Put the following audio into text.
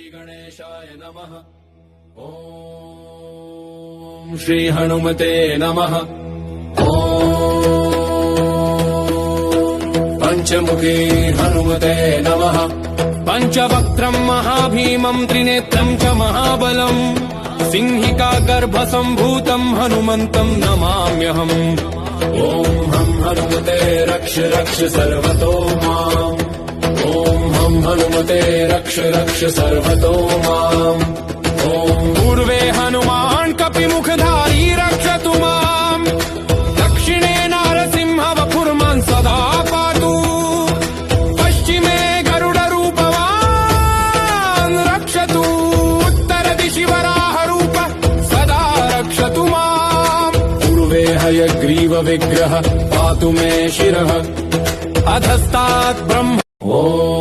श्रीगणेशाय नमः। ॐ श्रीहनुमते नमः। ॐ पंचमुखी हनुमते नमः। पंचवक्त्रम् महाभीमम् त्रिनेत्रम् च महाबलम् सिंहिका गर्भसम्भूतम् हनुमन्तम् नमाम्यहम्। ॐ हम हनुमते रक्ष रक्ष सर्वतो माम्। ॐ हम हनुमते रक्ष रक्ष सर्वतो माम्। ॐ पूर्वे हनुमान् कपिमुखधारी रक्षतु माम्। दक्षिणे नारसिंह वपुर्मान् सदा पातु। पश्चिमे गरुडरूपवान् रक्षतु। उत्तरदिशि वराहरूप सदा रक्षतु माम्। पूर्वे हयग्रीव विग्रह पातु मे शिरः। अधस्तात् ब्रह्म। ॐ